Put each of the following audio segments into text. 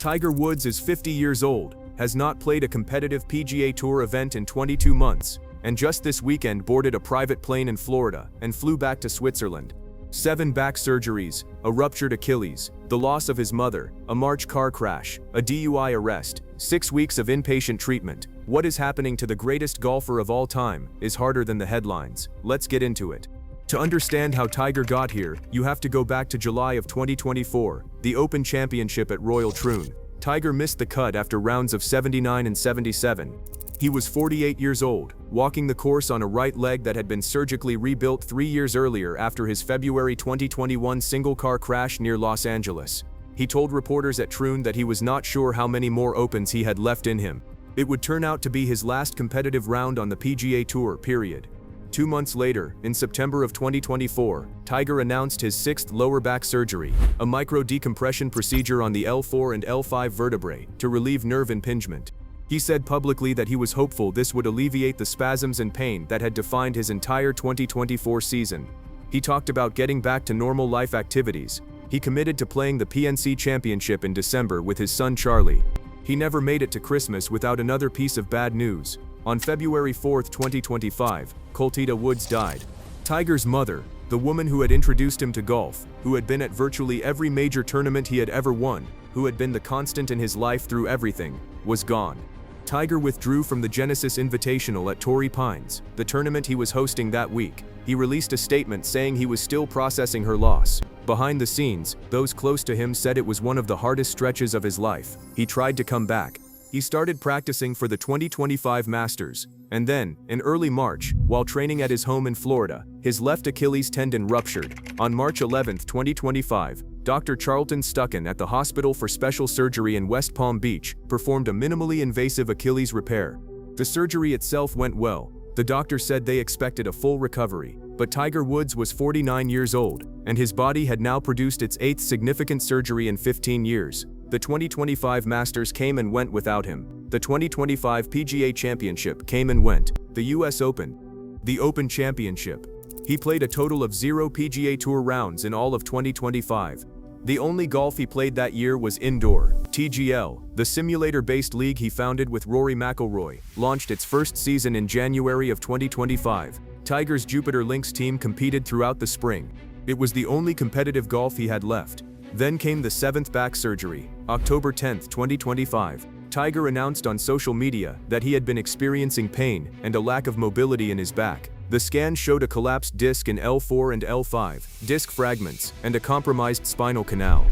Tiger Woods is 50 years old, has not played a competitive PGA Tour event in 22 months, and just this weekend boarded a private plane in Florida and flew back to Switzerland. 7 back surgeries, a ruptured Achilles, the loss of his mother, a March car crash, a DUI arrest, 6 weeks of inpatient treatment. What is happening to the greatest golfer of all time is harder than the headlines. Let's get into it. To understand how Tiger got here, you have to go back to July of 2024, the Open Championship at Royal Troon. Tiger missed the cut after rounds of 79 and 77. He was 48 years old, walking the course on a right leg that had been surgically rebuilt 3 years earlier after his February 2021 single-car crash near Los Angeles. He told reporters at Troon that he was not sure how many more opens he had left in him. It would turn out to be his last competitive round on the PGA Tour, period. 2 months later, in September of 2024, Tiger announced his 6th lower back surgery, a micro-decompression procedure on the L4 and L5 vertebrae to relieve nerve impingement. He said publicly that he was hopeful this would alleviate the spasms and pain that had defined his entire 2024 season. He talked about getting back to normal life activities. He committed to playing the PNC Championship in December with his son Charlie. He never made it to Christmas without another piece of bad news. On February 4, 2025, Coltita Woods died. Tiger's mother, the woman who had introduced him to golf, who had been at virtually every major tournament he had ever won, who had been the constant in his life through everything, was gone. Tiger withdrew from the Genesis Invitational at Torrey Pines, the tournament he was hosting that week. He released a statement saying he was still processing her loss. Behind the scenes, those close to him said it was one of the hardest stretches of his life. He tried to come back. He started practicing for the 2025 Masters, and then, in early March, while training at his home in Florida, his left Achilles tendon ruptured. On March 11, 2025, Dr. Charlton Stucken at the Hospital for Special Surgery in West Palm Beach performed a minimally invasive Achilles repair. The surgery itself went well. The doctor said they expected a full recovery, but Tiger Woods was 49 years old, and his body had now produced its 8th significant surgery in 15 years. The 2025 Masters came and went without him. The 2025 PGA Championship came and went. The US Open. The Open Championship. He played a total of 0 PGA Tour rounds in all of 2025. The only golf he played that year was indoor. TGL, the simulator-based league he founded with Rory McIlroy, launched its first season in January of 2025. Tiger's Jupiter Links team competed throughout the spring. It was the only competitive golf he had left. Then came the 7th back surgery, October 10, 2025. Tiger announced on social media that he had been experiencing pain and a lack of mobility in his back. The scan showed a collapsed disc in L4 and L5, disc fragments, and a compromised spinal canal.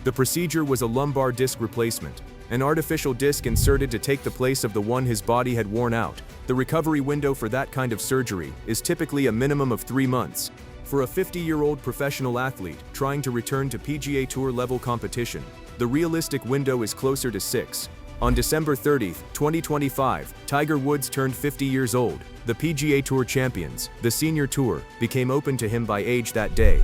The procedure was a lumbar disc replacement, an artificial disc inserted to take the place of the one his body had worn out. The recovery window for that kind of surgery is typically a minimum of 3 months. For a 50-year-old professional athlete trying to return to PGA Tour level competition, the realistic window is closer to 6. On December 30, 2025, Tiger Woods turned 50 years old. The PGA Tour champions, the Senior Tour, became open to him by age that day.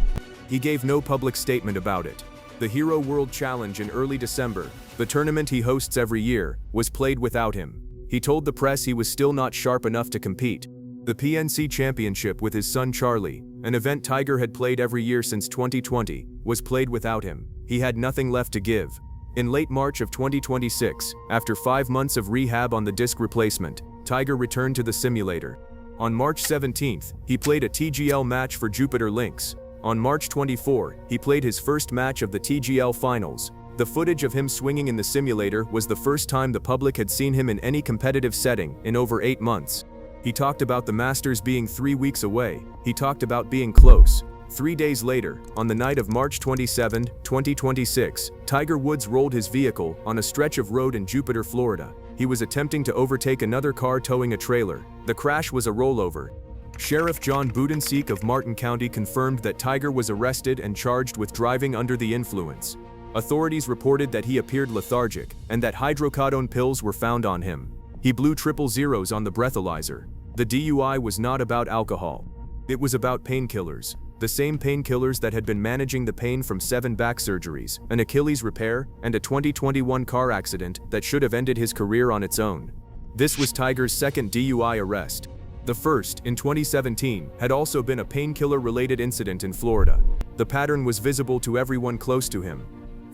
He gave no public statement about it. The Hero World Challenge in early December, the tournament he hosts every year, was played without him. He told the press he was still not sharp enough to compete. The PNC Championship with his son Charlie, an event Tiger had played every year since 2020, was played without him. He had nothing left to give. In late March of 2026, after 5 months of rehab on the disc replacement, Tiger returned to the simulator. On March 17th, he played a TGL match for Jupiter Links. On March 24, he played his first match of the TGL Finals. The footage of him swinging in the simulator was the first time the public had seen him in any competitive setting in over 8 months. He talked about the Masters being 3 weeks away. He talked about being close. 3 days later, on the night of March 27, 2026, Tiger Woods rolled his vehicle on a stretch of road in Jupiter, Florida. He was attempting to overtake another car towing a trailer. The crash was a rollover. Sheriff John Budenseek of Martin County confirmed that Tiger was arrested and charged with driving under the influence. Authorities reported that he appeared lethargic and that hydrocodone pills were found on him. He blew triple zeros on the breathalyzer. The DUI was not about alcohol. It was about painkillers. The same painkillers that had been managing the pain from 7 back surgeries, an Achilles repair, and a 2021 car accident that should have ended his career on its own. This was Tiger's 2nd DUI arrest. The first, in 2017, had also been a painkiller-related incident in Florida. The pattern was visible to everyone close to him.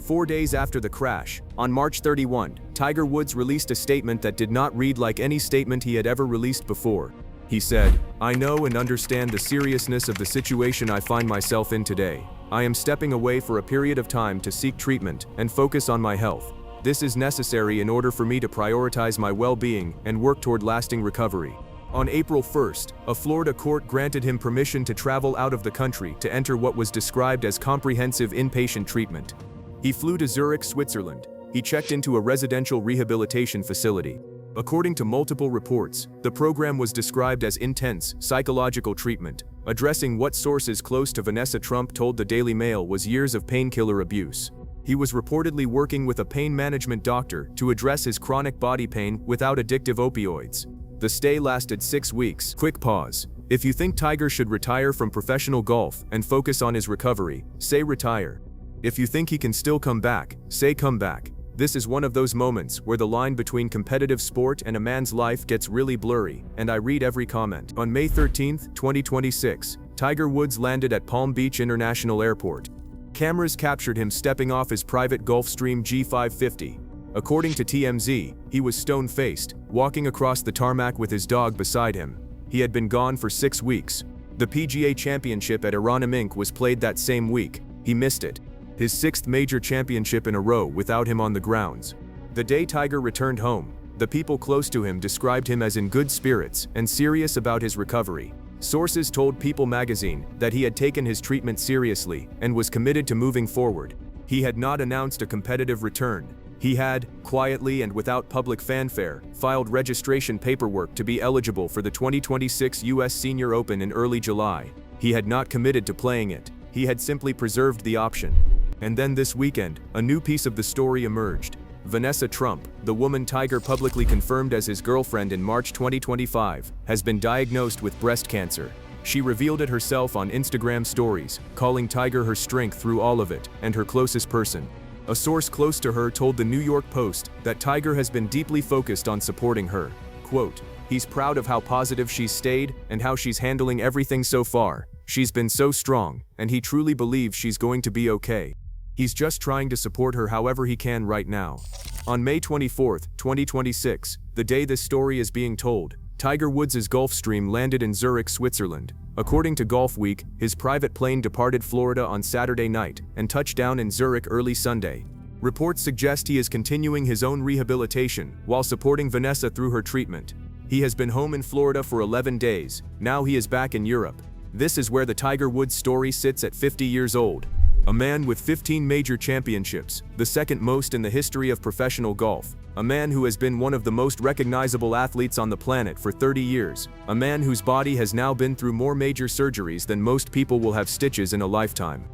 4 days after the crash, on March 31, Tiger Woods released a statement that did not read like any statement he had ever released before. He said, "I know and understand the seriousness of the situation I find myself in today. I am stepping away for a period of time to seek treatment and focus on my health. This is necessary in order for me to prioritize my well-being and work toward lasting recovery." On April 1st, a Florida court granted him permission to travel out of the country to enter what was described as comprehensive inpatient treatment. He flew to Zurich, Switzerland. He checked into a residential rehabilitation facility. According to multiple reports, the program was described as intense, psychological treatment, addressing what sources close to Vanessa Trump told the Daily Mail was years of painkiller abuse. He was reportedly working with a pain management doctor to address his chronic body pain without addictive opioids. The stay lasted 6 weeks. Quick pause. If you think Tiger should retire from professional golf and focus on his recovery, say retire. If you think he can still come back, say come back. This is one of those moments where the line between competitive sport and a man's life gets really blurry, and I read every comment. On May 13, 2026, Tiger Woods landed at Palm Beach International Airport. Cameras captured him stepping off his private Gulfstream G550. According to TMZ, he was stone-faced, walking across the tarmac with his dog beside him. He had been gone for 6 weeks. The PGA Championship at Aronimink was played that same week. He missed it. His 6th major championship in a row without him on the grounds. The day Tiger returned home, the people close to him described him as in good spirits and serious about his recovery. Sources told People magazine that he had taken his treatment seriously and was committed to moving forward. He had not announced a competitive return. He had, quietly and without public fanfare, filed registration paperwork to be eligible for the 2026 U.S. Senior Open in early July. He had not committed to playing it. He had simply preserved the option. And then this weekend, a new piece of the story emerged. Vanessa Trump, the woman Tiger publicly confirmed as his girlfriend in March 2025, has been diagnosed with breast cancer. She revealed it herself on Instagram stories, calling Tiger her strength through all of it and her closest person. A source close to her told the New York Post that Tiger has been deeply focused on supporting her. Quote, "He's proud of how positive she's stayed and how she's handling everything so far. She's been so strong, and he truly believes she's going to be okay. He's just trying to support her however he can right now." On May 24, 2026, the day this story is being told, Tiger Woods' Gulfstream landed in Zurich, Switzerland. According to Golfweek, his private plane departed Florida on Saturday night and touched down in Zurich early Sunday. Reports suggest he is continuing his own rehabilitation while supporting Vanessa through her treatment. He has been home in Florida for 11 days. Now he is back in Europe. This is where the Tiger Woods story sits at 50 years old. A man with 15 major championships, the second most in the history of professional golf. A man who has been one of the most recognizable athletes on the planet for 30 years. A man whose body has now been through more major surgeries than most people will have stitches in a lifetime.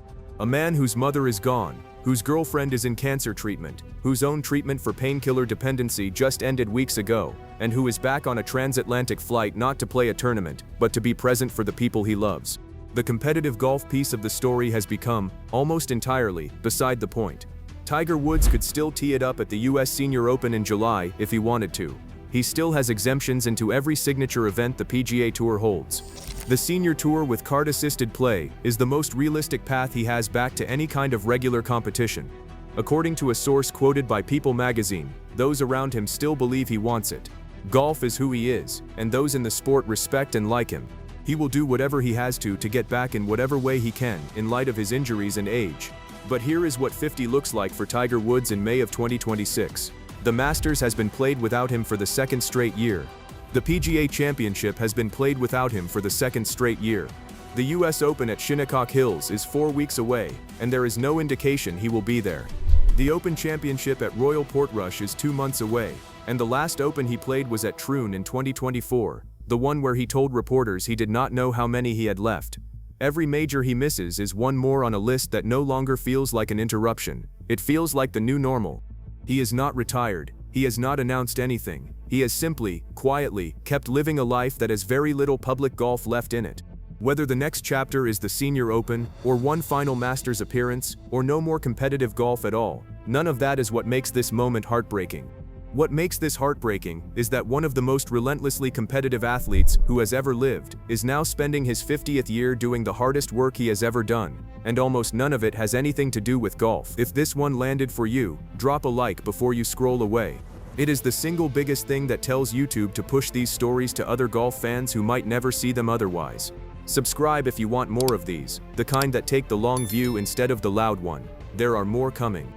A man whose mother is gone, whose girlfriend is in cancer treatment, whose own treatment for painkiller dependency just ended weeks ago, and who is back on a transatlantic flight not to play a tournament, but to be present for the people he loves. The competitive golf piece of the story has become, almost entirely, beside the point. Tiger Woods could still tee it up at the U.S. Senior Open in July if he wanted to. He still has exemptions into every signature event the PGA Tour holds. The Senior Tour with card-assisted play is the most realistic path he has back to any kind of regular competition. According to a source quoted by People magazine, those around him still believe he wants it. Golf is who he is, and those in the sport respect and like him. He will do whatever he has to get back in whatever way he can, in light of his injuries and age. But here is what 50 looks like for Tiger Woods in May of 2026. The Masters has been played without him for the second straight year. The PGA Championship has been played without him for the second straight year. The US Open at Shinnecock Hills is 4 weeks away, and there is no indication he will be there. The Open Championship at Royal Portrush is 2 months away, and the last Open he played was at Troon in 2024. The one where he told reporters he did not know how many he had left. Every major he misses is one more on a list that no longer feels like an interruption. It feels like the new normal. He is not retired. He has not announced anything. He has simply, quietly, kept living a life that has very little public golf left in it. Whether the next chapter is the Senior Open, or one final Masters appearance, or no more competitive golf at all, none of that is what makes this moment heartbreaking. What makes this heartbreaking is that one of the most relentlessly competitive athletes who has ever lived is now spending his 50th year doing the hardest work he has ever done, and almost none of it has anything to do with golf. If this one landed for you, drop a like before you scroll away. It is the single biggest thing that tells YouTube to push these stories to other golf fans who might never see them otherwise. Subscribe if you want more of these, the kind that take the long view instead of the loud one. There are more coming.